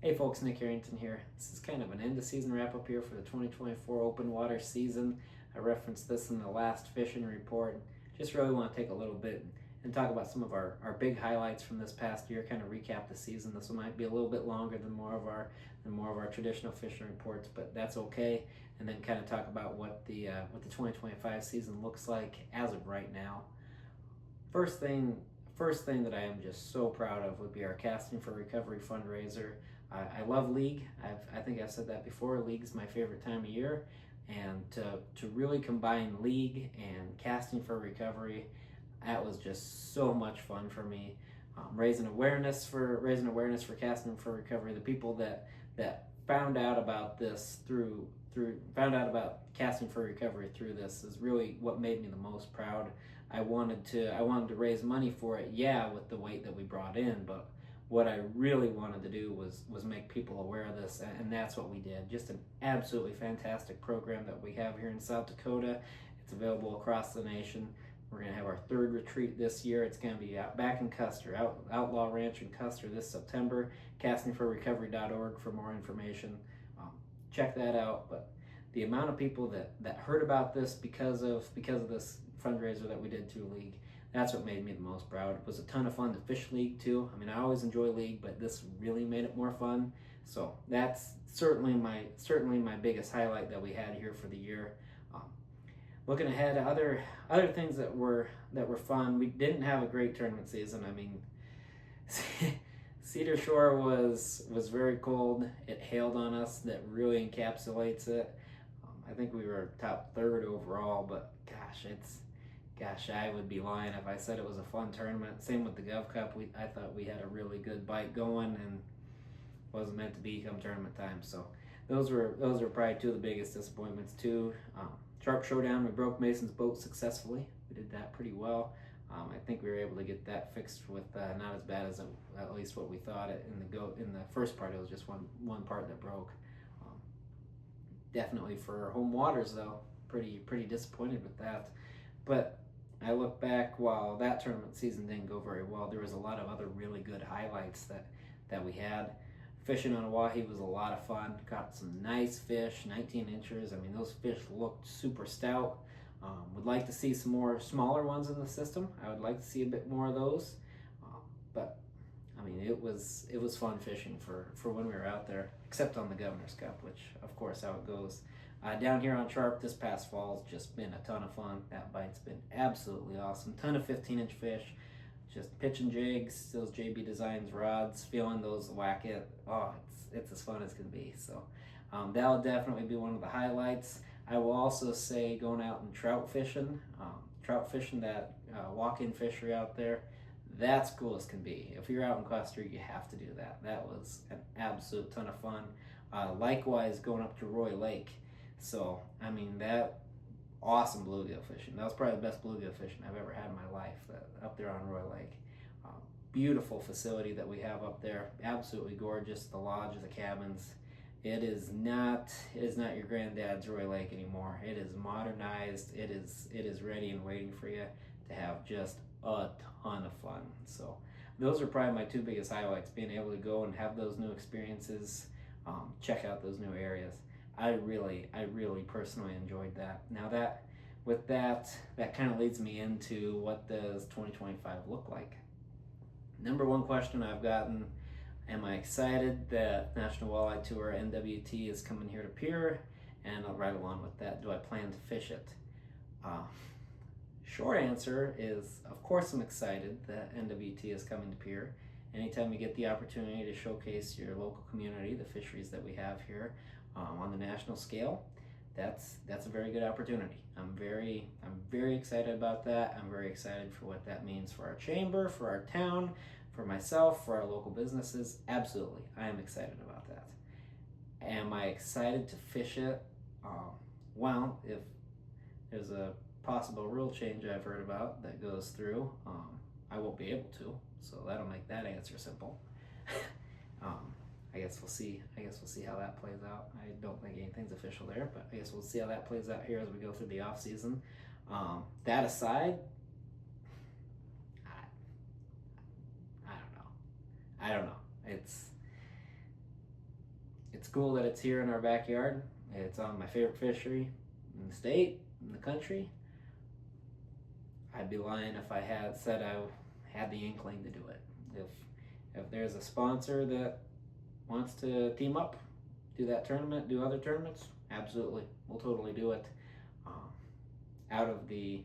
Hey folks, Nick Harrington here. This is kind of an end of season wrap up here for the 2024 open water season. I referenced this in the last fishing report. Just really want to take a little bit and talk about some of our big highlights from this past year, kind of recap the season. This one might be a little bit longer than more of our traditional fishing reports, but that's okay. And then kind of talk about what the 2025 season looks like as of right now. First thing First thing that I am just so proud of would be our Casting for Recovery fundraiser. I love League. I think I've said that before. League is my favorite time of year, and to really combine League and Casting for Recovery, that was just so much fun for me. Raising awareness for Casting for Recovery. The people that found out about this found out about Casting for Recovery through this is really what made me the most proud. I wanted to raise money for it, yeah, with the weight that we brought in, but what I really wanted to do was make people aware of this, and that's what we did. Just an absolutely fantastic program that we have here in South Dakota. It's available across the nation. We're going to have our third retreat this year. It's going to be back in Custer, Outlaw Ranch in Custer this September. Castingforrecovery.org for more information. Check that out. But the amount of people that heard about this because of this fundraiser that we did through League, that's what made me the most proud. It was a ton of fun to fish League too. I mean, I always enjoy League, but this really made it more fun. So that's certainly my biggest highlight that we had here for the year. Looking ahead, other things that were fun. We didn't have a great tournament season. I mean, Cedar Shore was very cold. It hailed on us. That really encapsulates it. I think we were top third overall, but gosh, I would be lying if I said it was a fun tournament. Same with the Gov Cup. I thought we had a really good bite going, and wasn't meant to be come tournament time. So those were probably two of the biggest disappointments too. Sharp Showdown, we broke Mason's boat successfully. We did that pretty well. I think we were able to get that fixed with not as bad as at least what we thought. In the first part, it was just one part that broke. Definitely for home waters though, pretty disappointed with that. But I look back, while that tournament season didn't go very well, there was a lot of other really good highlights that we had. Fishing on Oahe was a lot of fun. Caught some nice fish, 19 inches. I mean, those fish looked super stout. Would like to see some more smaller ones in the system. I would like to see a bit more of those. But I mean, it was fun fishing for when we were out there, except on the Governor's Cup, which of course how it goes. Down here on Sharp this past fall's just been a ton of fun. That bite's been absolutely awesome. Ton of 15-inch fish. Just pitching jigs, those JB Designs rods, feeling those whack it. Oh, it's as fun as can be. So that'll definitely be one of the highlights. I will also say going out and trout fishing that walk-in fishery out there, that's cool as can be. If you're out in Custer, you have to do that. That was an absolute ton of fun. Likewise, going up to Roy Lake. So I mean, that awesome bluegill fishing. That was probably the best bluegill fishing I've ever had in my life. Up there on Roy Lake. Beautiful facility that we have up there. Absolutely gorgeous. The lodge, the cabins. It is not your granddad's Roy Lake anymore. It is modernized. It is ready and waiting for you to have just a ton of fun. So those are probably my two biggest highlights: being able to go and have those new experiences, check out those new areas. I really personally enjoyed that. Now that kind of leads me into what does 2025 look like. Number one question I've gotten: am I excited that National Walleye Tour NWT is coming here to Pierre? And right along with that, do I plan to fish it? Short answer is, of course I'm excited that NWT is coming to Pierre. Anytime you get the opportunity to showcase your local community, the fisheries that we have here on the national scale, that's a very good opportunity. I'm very excited about that. I'm very excited for what that means for our chamber, for our town, for myself, for our local businesses. Absolutely, I am excited about that. Am I excited to fish it? Well, if there's a possible rule change I've heard about that goes through, I won't be able to. So that'll make that answer simple. I guess we'll see how that plays out. I don't think anything's official there, but I guess we'll see how that plays out here as we go through the off season. That aside, I don't know. It's cool that it's here in our backyard. It's on my favorite fishery in the state, in the country. I'd be lying if I had said I had the inkling to do it. If there's a sponsor that wants to team up, do that tournament, do other tournaments, absolutely, we'll totally do it. Um, Out of the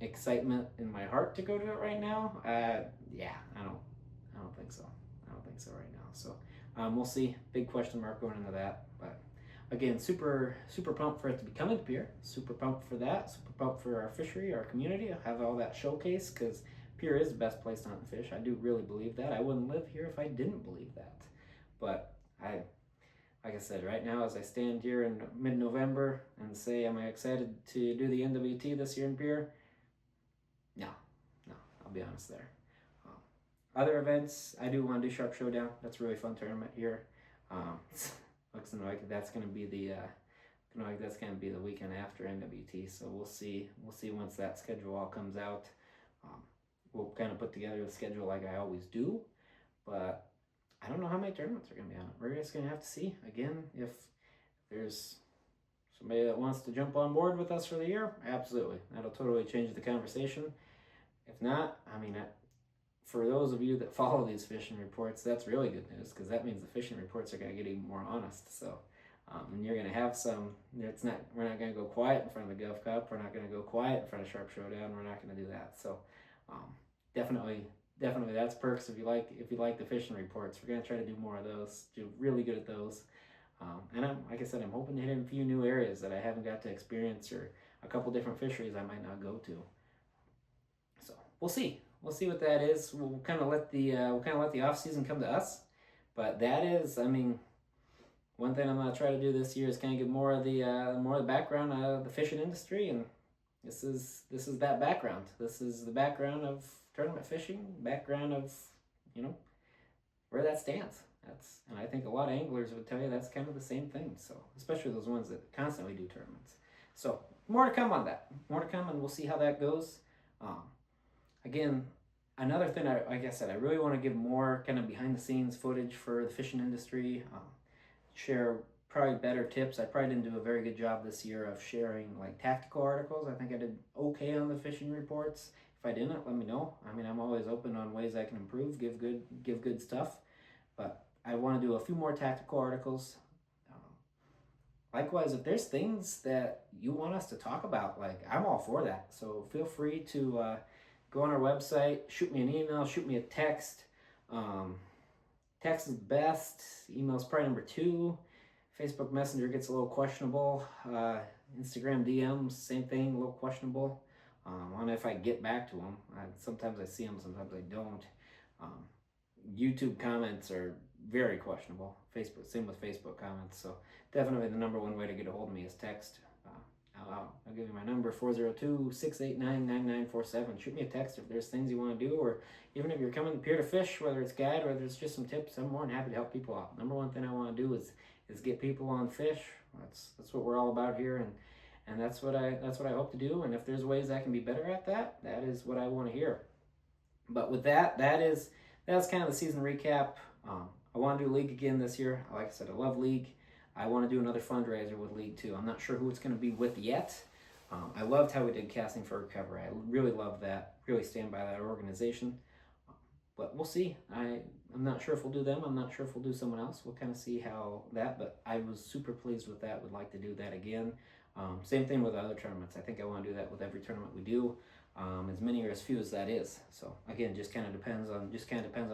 excitement in my heart to go to it right now, yeah, I don't think so. I don't think so right now. So we'll see. Big question mark going into that, but again, super pumped for it to be coming to Pier. Super pumped for that. Super pumped for our fishery, our community. I have all that showcase because Pier is the best place to hunt and fish. I do really believe that. I wouldn't live here if I didn't believe that. But like I said, right now as I stand here in mid-November and say, am I excited to do the NWT this year in Pier? No, I'll be honest there. Um, Other events, I do want to do Sharp Showdown. That's a really fun tournament here. Looks like that's going to be the weekend after NWT. So we'll see once that schedule all comes out. We'll kind of put together the schedule like I always do, but I don't know how many tournaments are going to be on it. We're just going to have to see. Again, if there's somebody that wants to jump on board with us for the year, absolutely. That'll totally change the conversation. If not, for those of you that follow these fishing reports, that's really good news because that means the fishing reports are going to get even more honest. So, and you're going to have some. We're not going to go quiet in front of the Gulf Cup. We're not going to go quiet in front of Sharp Showdown. We're not going to do that. So, definitely, that's perks if you like the fishing reports. We're going to try to do more of those. Do really good at those. And like I said, I'm hoping to hit in a few new areas that I haven't got to experience, or a couple different fisheries I might not go to. So we'll see. We'll see what that is. We'll kind of let the off season come to us. But that is, one thing I'm gonna try to do this year is kind of get more of the background of the fishing industry, and this is that background. This is the background of tournament fishing, background of where that stands. And I think a lot of anglers would tell you that's kind of the same thing. So especially those ones that constantly do tournaments. So more to come on that. More to come, and we'll see how that goes. Again, another thing, like I said, I really want to give more kind of behind the scenes footage for the fishing industry. Share probably better tips. I probably didn't do a very good job this year of sharing like tactical articles. I think I did okay on the fishing reports. If I didn't, let me know. I'm always open on ways I can improve, give good stuff. But I want to do a few more tactical articles. Likewise, if there's things that you want us to talk about, like I'm all for that. So feel free to go on our website, shoot me an email, shoot me a text. Text is best. Email's probably number 2. Facebook Messenger gets a little questionable. Instagram DMs, same thing, a little questionable. I don't know if I get back to them. Sometimes I see them, sometimes I don't. YouTube comments are very questionable. Same with Facebook comments. So definitely the number one way to get a hold of me is text. I'll give you my number, 402-689-9947. Shoot me a text if there's things you want to do, or even if you're coming to Pier to fish, whether it's guide or whether it's just some tips. I'm more than happy to help people out. Number one thing I want to do is get people on fish. That's what we're all about here, and that's what I hope to do. And if there's ways I can be better at that, that is what I want to hear. But with that's kind of the season recap. I want to do League again this year. Like I said, I love League. I want to do another fundraiser with League too. I'm not sure who it's going to be with yet. I loved how we did Casting for Recovery. I really love that. Really stand by that organization. But we'll see. I'm not sure if we'll do them. I'm not sure if we'll do someone else. We'll kind of see how that. But I was super pleased with that. Would like to do that again. Same thing with other tournaments. I think I want to do that with every tournament we do. As many or as few as that is. So again, just kind of depends on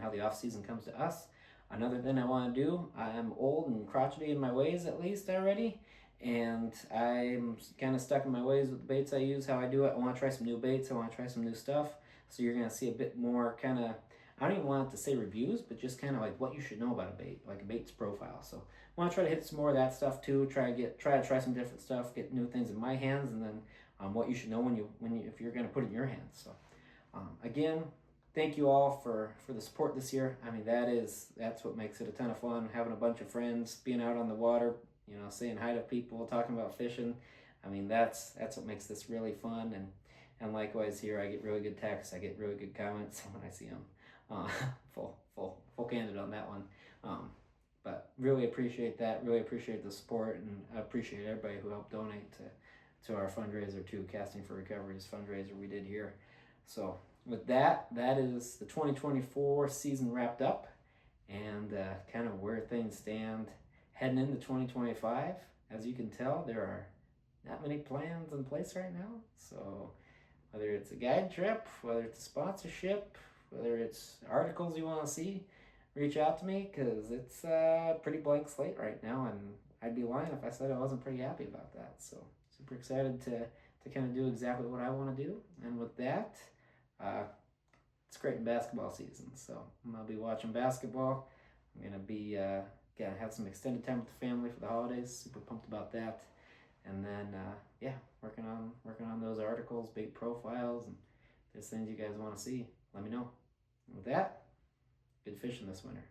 how the off season comes to us. Another thing I want to do, I'm old and crotchety in my ways at least already, and I'm kind of stuck in my ways with the baits I use, how I do it. I want to try some new baits. I want to try some new stuff. So you're going to see a bit more kind of, I don't even want to say reviews, but just kind of like what you should know about a bait, like a bait's profile. So I want to try to hit some more of that stuff too. Try to try some different stuff, get new things in my hands, and then what you should know if you're going to put it in your hands. So again, thank you all for the support this year. That's what makes it a ton of fun, having a bunch of friends, being out on the water, saying hi to people, talking about fishing. That's what makes this really fun. And likewise here, I get really good texts, I get really good comments when I see them. Full candid on that one. But really appreciate that. Really appreciate the support, and I appreciate everybody who helped donate to our fundraiser, to Casting for Recovery's fundraiser we did here. So with that, that is the 2024 season wrapped up, and kind of where things stand heading into 2025. As you can tell, there are not many plans in place right now. So whether it's a guide trip, whether it's a sponsorship, whether it's articles you want to see, reach out to me, because it's a pretty blank slate right now, and I'd be lying if I said I wasn't pretty happy about that. So super excited to kind of do exactly what I want to do. And with that, it's great in basketball season, so I'll be watching basketball. I'm gonna be gonna have some extended time with the family for the holidays. Super pumped about that. And then yeah, working on those articles, big profiles, and if there's things you guys want to see, let me know. And with that, good fishing this winter.